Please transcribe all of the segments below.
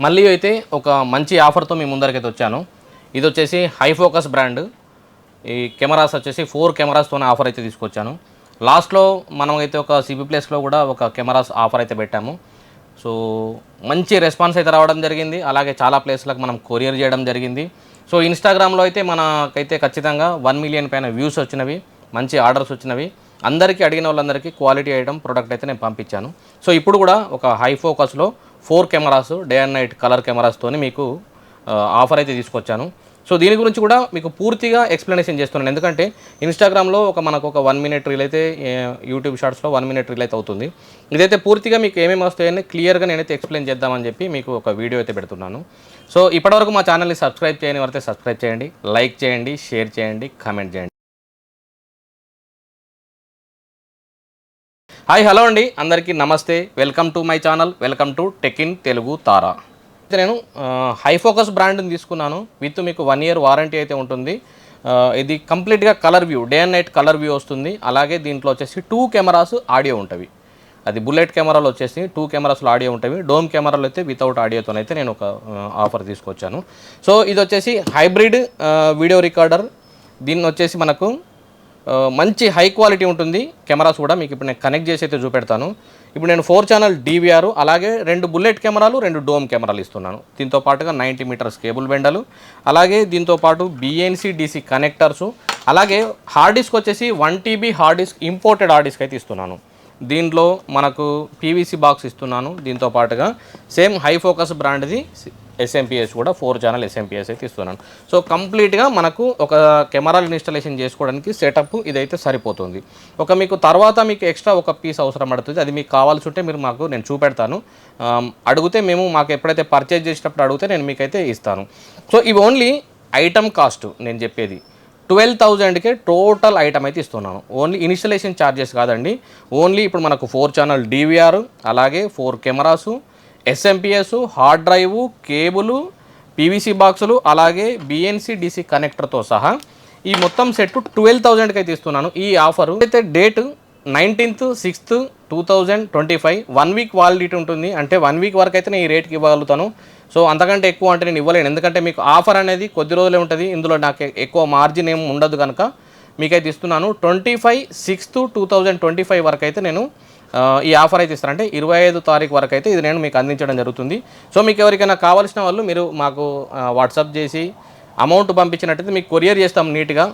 మళ్ళీ అయితే ఒక మంచి ఆఫర్తో మీ ముందరికైతే వచ్చాను. ఇది వచ్చేసి హై ఫోకస్ బ్రాండ్. ఈ కెమెరాస్ వచ్చేసి 4 కెమెరాస్తోనే ఆఫర్ అయితే తీసుకొచ్చాను. లాస్ట్లో మనమైతే ఒక సిబి ప్లేస్లో కూడా ఒక కెమెరాస్ ఆఫర్ అయితే పెట్టాము. సో మంచి రెస్పాన్స్ అయితే రావడం జరిగింది. అలాగే చాలా ప్లేస్లకు మనం కొరియర్ చేయడం జరిగింది. సో ఇన్స్టాగ్రామ్లో అయితే మనకైతే ఖచ్చితంగా 1 మిలియన్ పైన వ్యూస్ వచ్చినవి, మంచి ఆర్డర్స్ వచ్చినవి. అందరికీ అడిగిన వాళ్ళందరికీ క్వాలిటీ ఐటమ్ ప్రోడక్ట్ అయితే నేను పంపించాను. సో ఇప్పుడు కూడా ఒక హై ఫోకస్లో 4 cameras day and night colour కెమెరాస్తోని మీకు ఆఫర్ అయితే తీసుకొచ్చాను. సో దీని గురించి కూడా మీకు పూర్తిగా ఎక్స్ప్లెనేషన్ చేస్తున్నాను. ఎందుకంటే ఇన్స్టాగ్రామ్లో మనకు ఒక 1 మినిట్ రీల్ అయితే, యూట్యూబ్ షార్ట్స్లో 1 మినిట్ రీల్ అయితే అవుతుంది. ఇదైతే పూర్తిగా మీకు ఏమేమి వస్తాయని క్లియర్గా నేనైతే ఎక్స్ప్లెయిన్ చేద్దామని చెప్పి మీకు ఒక వీడియో అయితే పెడుతున్నాను. సో ఇప్పటివరకు మా ఛానల్ని సబ్స్క్రైబ్ చేయని వారైతే సబ్స్క్రైబ్ చేయండి, లైక్ చేయండి, షేర్ చేయండి, కామెంట్ చేయండి. హాయ్ హలో అండి, అందరికీ నమస్తే. Welcome to my channel, welcome to tech in Telugu Tara. నేను హై ఫోకస్ బ్రాండ్ని తీసుకున్నాను. విత్ మీకు 1 ఇయర్ వారంటీ అయితే ఉంటుంది. ఇది కంప్లీట్గా colour view, day and night colour view వస్తుంది. అలాగే దీంట్లో వచ్చేసి 2 కెమెరాస్ ఆడియో ఉంటుంది. అది బుల్లెట్ కెమెరాలో వచ్చేసి 2 కెమెరాస్లో ఆడియో ఉంటుంది. డోమ్ కెమెరాలో అయితే వితౌట్ ఆడియోతోనైతే నేను ఒక ఆఫర్ తీసుకొచ్చాను. సో ఇది వచ్చేసి హైబ్రిడ్ వీడియో రికార్డర్. దీన్ని వచ్చేసి మనకు మంచి హై క్వాలిటీ ఉంటుంది. కెమెరాస్ కూడా మీకు ఇప్పుడు నేను కనెక్ట్ చేసి అయితే చూపెడతాను. ఇప్పుడు నేను 4 ఛానల్ DVR, అలాగే 2 బుల్లెట్ కెమెరాలు, 2 డోమ్ కెమెరాలు ఇస్తున్నాను. దీంతో పాటుగా 90 మీటర్స్ కేబుల్ బెండలు, అలాగే దీంతో పాటు BNC DC కనెక్టర్సు, అలాగే హార్డ్ డిస్క్ వచ్చేసి 1 TB hard disc, imported hard disk అయితే ఇస్తున్నాను. దీంట్లో మనకు PVC బాక్స్ ఇస్తున్నాను. దీంతో పాటుగా సేమ్ హై ఫోకస్ బ్రాండ్ది SMPS కూడా 4 ఛానల్ SMPS అయితే ఇస్తున్నాను. సో కంప్లీట్గా మనకు ఒక కెమెరాలు ఇన్స్టాలేషన్ చేసుకోవడానికి సెటప్ ఇదైతే సరిపోతుంది. మీకు తర్వాత మీకు ఎక్స్ట్రా ఒక పీస్ అవసరం పడుతుంది. అది మీకు కావాల్సి ఉంటే నేను చూపెడతాను. అడిగితే మాకు ఎప్పుడైతే పర్చేజ్ చేసేటప్పుడు అడిగితే నేను మీకైతే ఇస్తాను. సో ఇవి ఓన్లీ ఐటమ్ కాస్ట్ నేను చెప్పేది 12,000కే టోటల్ ఐటమ్ అయితే ఇస్తున్నాను. ఓన్లీ ఇన్స్టాలేషన్ ఛార్జెస్ కాదండి. ఓన్లీ ఇప్పుడు మనకు 4 ఛానల్ DVR, అలాగే 4 cameras, SMPS, hard drive, cable, PVC బాక్సులు, అలాగే BNC DC కనెక్టర్తో సహా ఈ మొత్తం సెట్ 12,000కి అయితే ఇస్తున్నాను. ఈ ఆఫరు అయితే date 19th 6th 2025, 1 week validity ఉంటుంది. అంటే 1 వీక్ వరకు అయితే నేను ఈ రేట్కి ఇవ్వగలుగుతాను. సో అంతకంటే ఎక్కువ అంటే నేను ఇవ్వలేను. ఎందుకంటే మీకు ఆఫర్ అనేది కొద్ది రోజులే ఉంటుంది. ఇందులో నాకు ఎక్కువ మార్జిన్ ఏమి ఉండదు కనుక మీకైతే ఇస్తున్నాను. 25/6/2025 వరకు అయితే నేను ఈ ఆఫర్ అయితే ఇస్తాను. అంటే 25 తారీఖు వరకు అయితే ఇది నేను మీకు అందించడం జరుగుతుంది. సో మీకు ఎవరికైనా కావాల్సిన వాళ్ళు మీరు మాకు వాట్సాప్ చేసి అమౌంట్ పంపించినట్టయితే మీకు కొరియర్ చేస్తాం నీట్గా.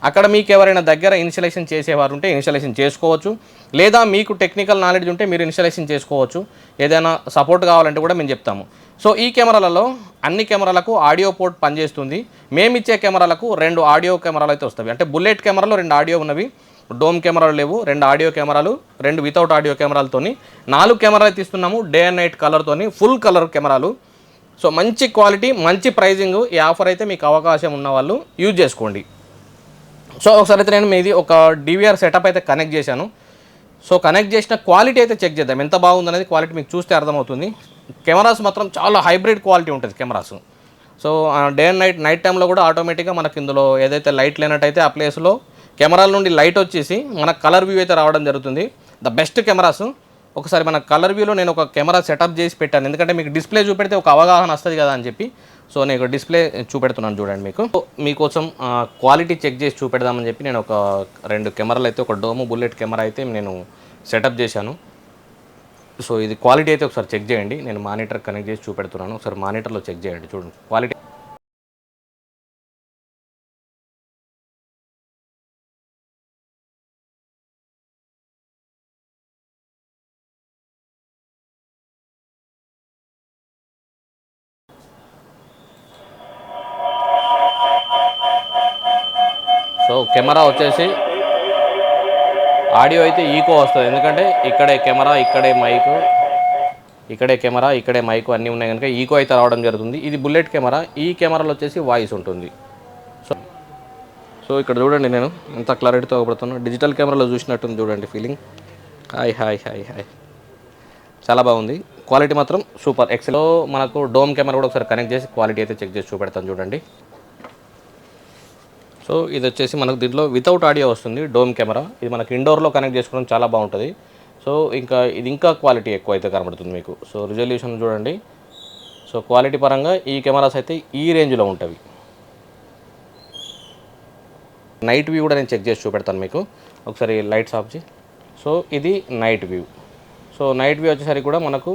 అక్కడ మీకు ఎవరైనా దగ్గర ఇన్స్టాలేషన్ చేసేవారు ఉంటే ఇన్స్టాలేషన్ చేసుకోవచ్చు, లేదా మీకు టెక్నికల్ నాలెడ్జ్ ఉంటే మీరు ఇన్స్టాలేషన్ చేసుకోవచ్చు. ఏదైనా సపోర్ట్ కావాలంటే కూడా మేము చెప్తాము. సో ఈ కెమెరాలలో అన్ని కెమెరాలకు ఆడియో పోర్ట్ పనిచేస్తుంది. మేమిచ్చే కెమెరాలకు 2 ఆడియో కెమెరాలు అయితే వస్తాయి. అంటే బుల్లెట్ కెమెరాలో 2 ఆడియో ఉన్నవి, డోమ్ కెమెరాలు లేవు. 2 ఆడియో కెమెరాలు, 2 వితౌట్ ఆడియో కెమెరాలతోని 4 కెమెరాలు అయితే ఇస్తున్నాము. డే అండ్ నైట్ కలర్తోని ఫుల్ కలర్ కెమెరాలు. సో మంచి క్వాలిటీ, మంచి ప్రైజింగ్. ఈ ఆఫర్ అయితే మీకు అవకాశం ఉన్న వాళ్ళు యూజ్ చేసుకోండి. సో ఒకసారి అయితే నేను మీది ఒక DVR సెటప్ అయితే కనెక్ట్ చేశాను. సో కనెక్ట్ చేసిన క్వాలిటీ అయితే చెక్ చేద్దాం ఎంత బాగుందనేది. క్వాలిటీ మీకు చూస్తే అర్థమవుతుంది. కెమెరాస్ మాత్రం చాలా హైబ్రిడ్ క్వాలిటీ ఉంటుంది cameras. So day and night టైంలో కూడా ఆటోమేటిక్గా మనకి ఇందులో ఏదైతే లైట్ లేనట్టయితే ఆ ప్లేస్లో కెమెరాల నుండి లైట్ వచ్చేసి మన కలర్ వ్యూ అయితే రావడం జరుగుతుంది. The best cameras. ఒకసారి మన కలర్ వ్యూలో నేను ఒక కెమెరా సెటప్ చేసి పెట్టాను. ఎందుకంటే మీకు డిస్ప్లే చూపెడితే ఒక అవగాహన వస్తుంది కదా అని చెప్పి. సో నేను డిస్ప్లే చూపెడుతున్నాను చూడండి. మీకోసం క్వాలిటీ చెక్ చేసి చూపెడదామని చెప్పి నేను ఒక 2 కెమెరాలు అయితే, ఒక డోము బుల్లెట్ కెమెరా అయితే నేను సెటప్ చేశాను. సో ఇది క్వాలిటీ అయితే ఒకసారి చెక్ చేయండి. నేను మానిటర్ కనెక్ట్ చేసి చూపెడుతున్నాను. ఒకసారి మానిటర్లో చెక్ చేయండి, చూడండి క్వాలిటీ. సో కెమెరా వచ్చేసి ఆడియో అయితే ఈకో వస్తుంది. ఎందుకంటే ఇక్కడే కెమెరా, ఇక్కడే మైకు, ఇక్కడే కెమెరా, ఇక్కడే మైకు అన్నీ ఉన్నాయి కనుక ఈకో అయితే రావడం జరుగుతుంది. ఇది బుల్లెట్ కెమెరా. ఈ కెమెరాలో వచ్చేసి వాయిస్ ఉంటుంది. సో ఇక్కడ చూడండి నేను ఎంత క్లారిటీతో అవబడుతున్నాను. డిజిటల్ కెమెరాలో చూసినట్టుంది చూడండి feeling. Hi hi hi hi చాలా బాగుంది. క్వాలిటీ మాత్రం సూపర్ ఎక్సెల్లో. మనకు డోమ్ కెమెరా కూడా ఒకసారి కనెక్ట్ చేసి క్వాలిటీ అయితే చెక్ చేసి చూపెడతాను చూడండి. సో ఇది వచ్చేసి మనకు దీంట్లో వితౌట్ ఆడియో వస్తుంది డోమ్ కెమెరా. ఇది మనకు ఇండోర్లో కనెక్ట్ చేసుకోవడం చాలా బాగుంటుంది. సో ఇది ఇంకా క్వాలిటీ ఎక్కువ అయితే కనబడుతుంది మీకు. సో రిజల్యూషన్ చూడండి. సో క్వాలిటీ పరంగా ఈ కెమెరాస్ అయితే ఈ రేంజ్లో ఉంటవి. నైట్ వ్యూ కూడా నేను చెక్ చేసి చూపెడతాను మీకు. ఒకసారి లైట్స్ ఆఫ్ చేయి. సో ఇది night view. So night view వచ్చేసరికి కూడా మనకు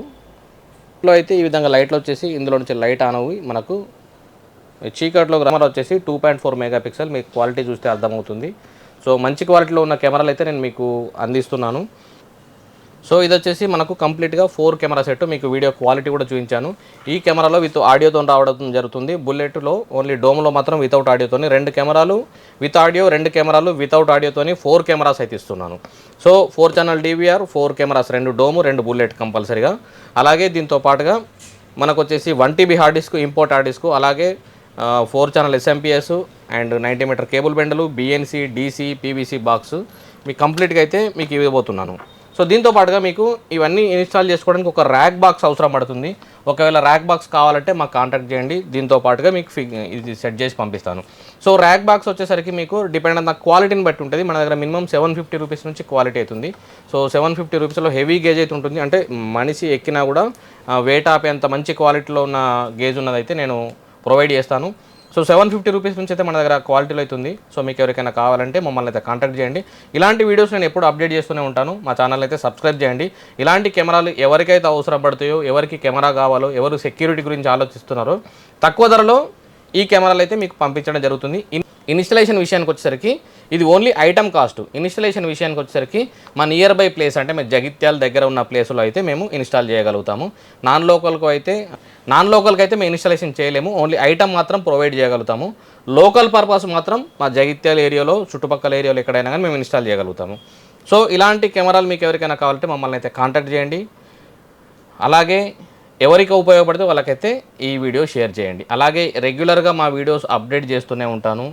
లో అయితే ఈ విధంగా లైట్లు వచ్చేసి ఇందులో నుంచి లైట్ ఆన్ అవ్వి మనకు చీకట్లో కెమెరా వచ్చేసి 2.4 మెగాపిక్సెల్. మీకు క్వాలిటీ చూస్తే అర్థమవుతుంది. సో మంచి క్వాలిటీలో ఉన్న కెమెరాలు అయితే నేను మీకు అందిస్తున్నాను. సో ఇది వచ్చేసి మనకు కంప్లీట్గా 4 కెమెరా సెట్. మీకు వీడియో క్వాలిటీ కూడా చూపించాను. ఈ కెమెరాలో విత్ ఆడియోతో రావడం జరుగుతుంది. బుల్లెట్లో ఓన్లీ డోమ్లో మాత్రం వితౌట్ ఆడియోతోని 2 కెమెరాలు విత్ ఆడియో, 2 కెమెరాలు వితౌట్ ఆడియోతోని 4 కెమెరాస్ అయితే ఇస్తున్నాను. So 4 channel DVR, 4 cameras, 2 dome, 2 bullet కంపల్సరీగా. అలాగే దీంతో పాటుగా మనకు వచ్చేసి 1 TB hard disk, import hard disk, అలాగే 4 channel SMPS and 90 metre cable బెండలు, BNC, DC, PVC బాక్స్ మీకు కంప్లీట్గా అయితే మీకు ఇవ్వబోతున్నాను. సో దీంతో పాటుగా మీకు ఇవన్నీ ఇన్స్టాల్ చేసుకోవడానికి ఒక ర్యాక్ బాక్స్ అవసరం పడుతుంది. ఒకవేళ ర్యాక్ బాక్స్ కావాలంటే మాకు కాంటాక్ట్ చేయండి. దీంతో పాటుగా మీకు ఇది సెట్ చేసి పంపిస్తాను. సో ర్యాక్ బాక్స్ వచ్చేసరికి మీకు డిపెండ్ ఆన్ ద క్వాలిటీని బట్టి ఉంటుంది. మన దగ్గర మినిమం 750 రూపీస్ నుంచి క్వాలిటీ అవుతుంది. సో 750 రూపీస్లో హెవీ గేజ్ అయితే ఉంటుంది. అంటే మనిషి ఎక్కినా కూడా వెయిట్ ఆపేంత మంచి క్వాలిటీలో ఉన్న గేజ్ ఉన్నదైతే నేను ప్రొవైడ్ చేస్తాను. సో 750 రూపీస్ నుంచి అయితే మన దగ్గర క్వాలిటీలో అవుతుంది. సో మీకు ఎవరికైనా కావాలంటే మమ్మల్ని అయితే కాంటాక్ట్ చేయండి. ఇలాంటి వీడియోస్ నేను ఎప్పుడు అప్డేట్ చేస్తూనే ఉంటాను. మా ఛానల్ అయితే సబ్స్క్రైబ్ చేయండి. ఇలాంటి కెమెరాలు ఎవరికైతే అవసరం పడతాయో, ఎవరికి కెమెరా కావాలో, ఎవరు సెక్యూరిటీ గురించి ఆలోచిస్తున్నారో తక్కువ ధరలో ఈ కెమెరాలు అయితే మీకు పంపించడం జరుగుతుంది. ఇన్స్టలేషన్ విషయానికి వచ్చేసరికి ఇది ఓన్లీ ఐటమ్ కాస్ట్. ఇన్స్టలేషన్ విషయానికి వచ్చేసరికి మా నియర్ బై ప్లేస్ అంటే మేము జగిత్యాల దగ్గర ఉన్న ప్లేస్లో అయితే మేము ఇన్స్టాల్ చేయగలుగుతాము. నాన్ లోకల్కి అయితే మేము ఇన్స్టాలేషన్ చేయలేము. ఓన్లీ ఐటమ్ మాత్రం ప్రొవైడ్ చేయగలుగుతాము. లోకల్ పర్పస్ మాత్రం మా జగిత్యాల ఏరియాలో, చుట్టుపక్కల ఏరియాలో ఎక్కడైనా కానీ మేము ఇన్స్టాల్ చేయగలుగుతాము. సో ఇలాంటి కెమెరాలు మీకు ఎవరికైనా కావాలంటే మమ్మల్ని అయితే కాంటాక్ట్ చేయండి. అలాగే ఎవరికి ఉపయోగపడితే వాళ్ళకైతే ఈ వీడియో షేర్ చేయండి. అలాగే రెగ్యులర్గా మా వీడియోస్ అప్డేట్ చేస్తూనే ఉంటాను.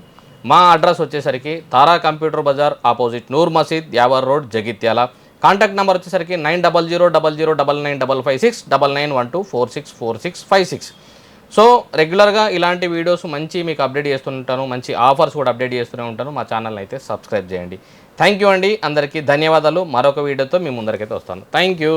మా అడ్రస్ వచ్చేసరికి Tara computer Bazar opposite Noor Masjid, Yavar road, Jagtial. Contact number వచ్చేసరికి 9000995556 9912464656. సో రెగ్యులర్గా ఇలాంటి వీడియోస్ మంచి మీకు అప్డేట్ చేస్తుంటాను. మంచి ఆఫర్స్ కూడా అప్డేట్ చేస్తూనే ఉంటాను. మా ఛానల్ని అయితే సబ్స్క్రైబ్ చేయండి. థ్యాంక్ యూ అండి. అందరికీ ధన్యవాదాలు. మరొక వీడియోతో మీ ముందరికైతే వస్తాను. Thank you.